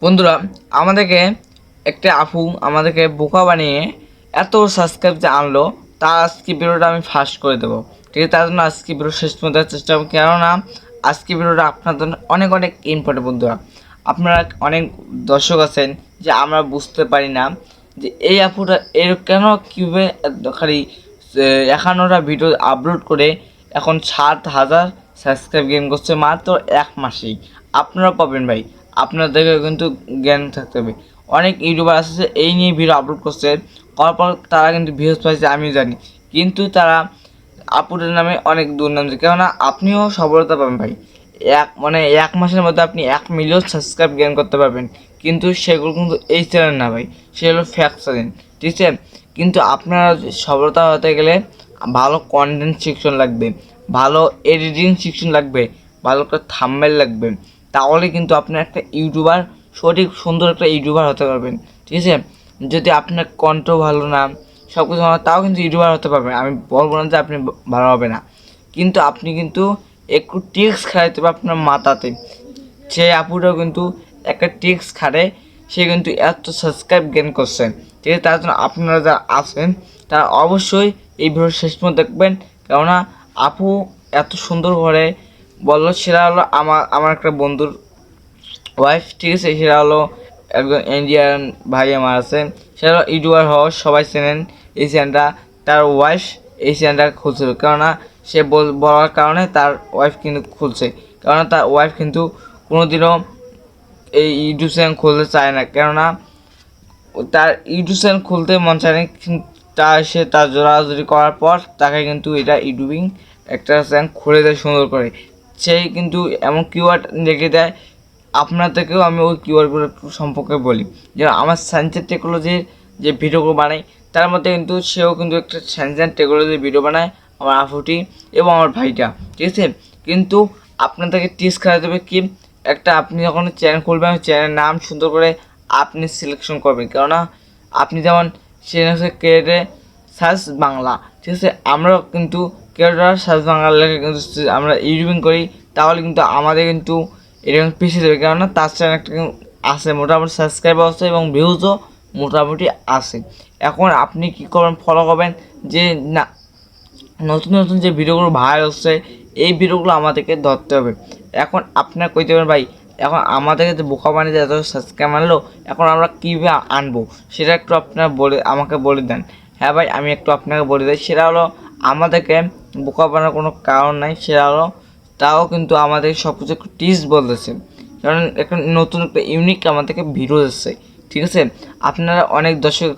বন্ধুরা, আমাদেরকে একটা আপু আমাদেরকে বোকা বানিয়ে এত সাবস্ক্রাইব যে আনলো, তার আজকে ভিডিওটা আমি ফাস্ট করে দেবো। ঠিক আছে, তার জন্য আজকে ভিডিও শেষ পর্যন্ত দেওয়ার চেষ্টা করবো, কেননা আজকে ভিডিওটা আপনার জন্য অনেক অনেক ইম্পর্টেন্ট। বন্ধুরা, আপনারা অনেক দর্শক আছেন যে আমরা বুঝতে পারি না যে এই আপুটা এর কেন কীভাবে খালি 51টা ভিডিও আপলোড করে এখন 7,000 সাবস্ক্রাইব গেইন করছে মাত্র এক মাসেই। আপনারা পাবেন ভাই, আপনাদেরকে কিন্তু জ্ঞান থাকতে হবে। অনেক ইউটিউবার আছে এই নিয়ে ভিডিও আপলোড করছে, করার পর তারা কিন্তু ভিউজ পাইছে, আমিও জানি। কিন্তু তারা আপুদের নামে অনেক দুর্নাম দিচ্ছে, কেননা আপনিও সফলতা পাবেন ভাই। এক মাসের মধ্যে আপনি 1 মিলিয়ন সাবস্ক্রাইব গেইন করতে পারবেন। কিন্তু সেগুলো কিন্তু এই চ্যানেল না ভাই, সেগুলো ফ্যাক্ট চ্যানেল, ঠিক আছে। কিন্তু আপনারা সফলতা হতে গেলে ভালো কন্টেন্ট সেকশন লাগবে, ভালো এডিটিং সেকশন লাগবে, ভালো একটা থাম্বনেল লাগবে। তাহলে কিন্তু আপনি একটা ইউটিউবার, সঠিক সুন্দর একটা ইউটিউবার হতে পারবেন, ঠিক আছে। যদি আপনার কণ্ঠ ভালো না, সব কিছু ভালো, তাও কিন্তু ইউটিউবার হতে পারবেন। আমি বলবো না যে আপনি ভালো হবে না, কিন্তু আপনি কিন্তু একটু টিক্স খাইতে হবে আপনার মাথাতে। সে আপুটাও কিন্তু একটা টিক্স খাটে, সে কিন্তু এত সাবস্ক্রাইব গেইন করছেন, ঠিক আছে। তার জন্য আপনারা যারা আছেন তারা অবশ্যই এই ভিডিও শেষ পর্যন্ত দেখবেন, কেননা আপু এত সুন্দর করে বললো। সেটা হলো আমার একটা বন্ধুর ওয়াইফ, ঠিক আছে। সেটা হলো একজন ইন্ডিয়ান ভাই আমার আছে, সেটা হলো ইউটিউবার হওয়া সবাই চেনেন এই চ্যানেলটা। তার ওয়াইফ এই চ্যানেলটা খুলছিল, কেননা সে বলার কারণে তার ওয়াইফ কিন্তু খুলছে। কেননা তার ওয়াইফ কিন্তু কোনোদিনও এই ইউটিউব চ্যানেল খুলতে চায় না, কেননা তার ইউটিউব চ্যানেল খুলতে মন চায় না। সে তার জোরাজুরি করার পর তাকে কিন্তু এটা ইউটিউবিং একটা চ্যানেল খুলে দেয় সুন্দর করে। সেই কিন্তু এমন কিওয়ার্ড রেখে দেয়। আপনাদেরকেও আমি ওই কিওয়ার্ডগুলো একটু সম্পর্কে বলি। যেমন আমার সায়েন্স অ্যান্ড টেকনোলজির যে ভিডিওগুলো বানাই, তার মধ্যে কিন্তু সেও কিন্তু একটা সায়েন্স অ্যান্ড টেকনোলজির ভিডিও বানায়, আমার আফুটি এবং আমার ভাইটা, ঠিক আছে। কিন্তু আপনাদেরকে টিপস খেলা দেবে কি, একটা আপনি যখন চ্যানেল খুলবেন, চ্যানেলের নাম সুন্দর করে আপনি সিলেকশন করবেন। কেননা আপনি যেমন চ্যানেল কেটে সার্চ বাংলা, ঠিক আছে। আমরাও কিন্তু কেটে সার্চ বাংলা লেখে কিন্তু আমরা ইউটিউবিং করি, তাহলে কিন্তু আমাদের কিন্তু এরকম পিছিয়ে দেবে। কেননা তার চ্যানেল একটা আছে, মোটামুটি সাবস্ক্রাইবার আছে এবং ভিউজও মোটামুটি আছে। এখন আপনি কী করবেন, ফলো করবেন যে না, নতুন নতুন যে ভিডিওগুলো ভাইরাল হচ্ছে এই ভিডিওগুলো আমাদেরকে ধরতে হবে। এখন আপনার কইতে পারেন ভাই, এখন আমাদেরকে যে বোকা বানিয়ে এত সাবস্ক্রাইব আনলো, এখন আমরা কীভাবে আনবো সেটা একটু আপনারা আমাকে বলে দেন। হ্যাঁ ভাই, আমি একটু আপনাকে বলে দিই। সেটা হলো, আমাদেরকে বোকা বানানোর কোনো কারণ নাই। সেটা হলো, তাও কিন্তু আমাদের সব কিছু একটু টিপস বলতেছে, কারণ একটা নতুন একটা ইউনিক আমাদেরকে ভিডিও এসছে, ঠিক আছে। আপনারা অনেক দর্শক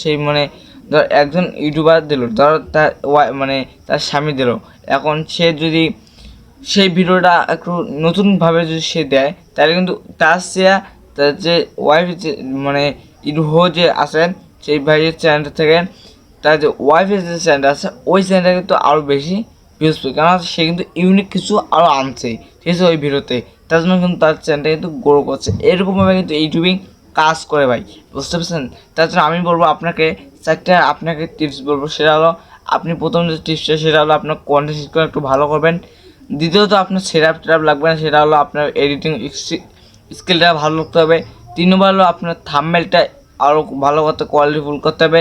সেই মানে ধর একজন ইউটিউবার দিল, ধর তার তার স্বামী দিল। এখন সে যদি সেই ভিডিওটা একটু নতুনভাবে যদি সে দেয়, তাহলে কিন্তু তার যে ওয়াইফ যে ইউটিউব যে আছেন সেই ভাইয়ের চ্যানেলটা থেকে, তার যে ওয়াইফের যে চ্যানেলটা আছে ওই চ্যানেলটা কিন্তু আরও বেশি ভিউজ পায়, কারণ সে কিন্তু ইউনিক কিছু আরও আনছে, ঠিক আছে, ওই ভিডিওতে। তার জন্য কিন্তু তার চ্যানেলটা কিন্তু গ্রো করছে। এরকমভাবে কিন্তু ইউটিউবিং কাজ করে ভাই, বুঝতে পারছেন। তার জন্য আমি বলবো আপনাকে আপনাকে টিপস বলবো। সেটা হলো, আপনি প্রথম যে টিপসটা সেটা হলো আপনার কন্টেন্ট একটু ভালো করবেন। দ্বিতীয়ত আপনার সেটআপ লাগবে না, সেটা হলো আপনার এডিটিং স্কিলটা ভালো করতে হবে। 3 নম্বর হলো আপনার থাম্বনেলটা আরও ভালো করতে, কোয়ালিটিফুল করতে হবে।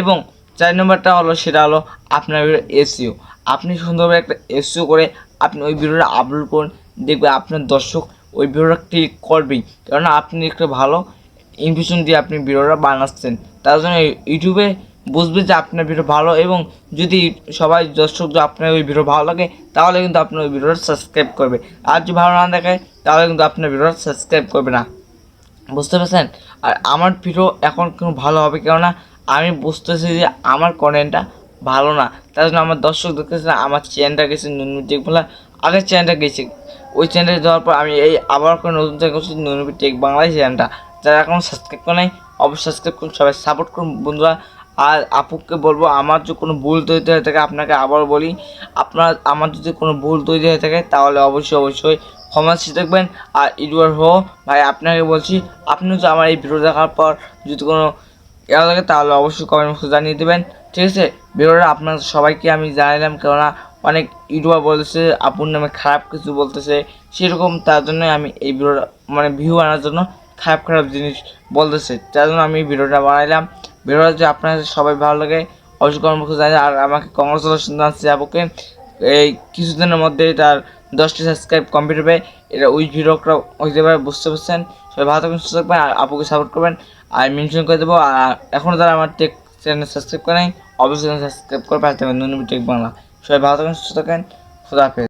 এবং 4 নম্বরটা হলো, সেটা হলো আপনার এসইও। আপনি সুন্দরভাবে একটা এসইও করে আপনি ওই ভিডিওটা আপলোড করুন, দেখবে আপনার দর্শক ওই ভিডিওটা ক্লিক করবেই, কেননা আপনি একটা ভালো ইনভিশন দিয়ে আপনি ভিডিওটা বানাচ্ছেন। তার জন্য ইউটিউবে বুঝবে যে আপনার ভিডিও ভালো, এবং যদি সবাই দর্শক যদি আপনার ওই ভিডিও ভালো লাগে, তাহলে কিন্তু আপনার ওই ভিডিওটা সাবস্ক্রাইব করবে। আর যদি ভালো না দেখায়, তাহলে কিন্তু আপনার ভিডিওটা সাবস্ক্রাইব করবে না, বুঝতে পারছেন। আর আমার ভিডিও এখন কোনো ভালো হবে, কেননা আমি বুঝতেছি যে আমার কন্টেন্টটা ভালো না। তার জন্য আমার দর্শক দেখতেছে, আমার চ্যানেলটা গেছে টেক বাংলা, আগের চ্যানেলটা গেছে, ওই চ্যানেলটা যাওয়ার পর আমি এই আবার করে নতুন চ্যানেল করছি টেক বাংলায় চ্যানেলটা। যারা এখন সাবস্ক্রাইব করে নাই, অবশ্যই সাবস্ক্রাইব করুন, সবাই সাপোর্ট করুন বন্ধুরা। আর আপুকে বলবো, আমার যদি কোনো ভুল তৈরি হয়ে থাকে, আপনাকে আবার বলি, আমার যদি কোনো ভুল তৈরি হয়ে থাকে, তাহলে অবশ্যই অবশ্যই ক্ষমা চেয়ে দেখবেন। আর ইউটিউবার হো ভাই, আপনাকে বলছি, আপনি যদি আমার এই ভিডিও দেখার পর যদি কোনো লাগে, তাহলে অবশ্যই কমেন্ট বক্সে জানিয়ে দেবেন, ঠিক আছে। ভিডিওটা আপনার সবাইকে আমি জানালাম, কেননা অনেক ইউটিউবার বলতেছে আপুর নামে খারাপ কিছু বলতেছে, সেরকম। তার জন্য আমি এই ভিডিওটা ভিউ আনার জন্য খারাপ খারাপ জিনিস বলতেছে, তার জন্য আমি ভিডিওটা বানাইলাম। ভিডিওটা যদি আপনাদের সবাই ভালো লাগে অবশ্যই কমেন্ট বক্সে জানান। আর আমাকে কংগ্রেচুলেশন জানাচ্ছি আপুকে, এই কিছুদিনের মধ্যেই তার 10টি সাবস্ক্রাইব কমপ্লিট হবে। এটা ওই ভিডিওটা হইতে পারে, বুঝতে পারছেন। সবাই ভালো থাকবেন, সুস্থ থাকবেন, আর আপুকে সাপোর্ট করবেন। আর মেনশন করে দেবো। আর এখনও যারা আমার টেক চ্যানেল সাবস্ক্রাইব করেন অবশ্যই সাবস্ক্রাইব করবে। আর থাকবেন টেক বাংলা। সবাই ভালো থাকবেন, সুস্থ থাকেন, খুদা হাফেজ।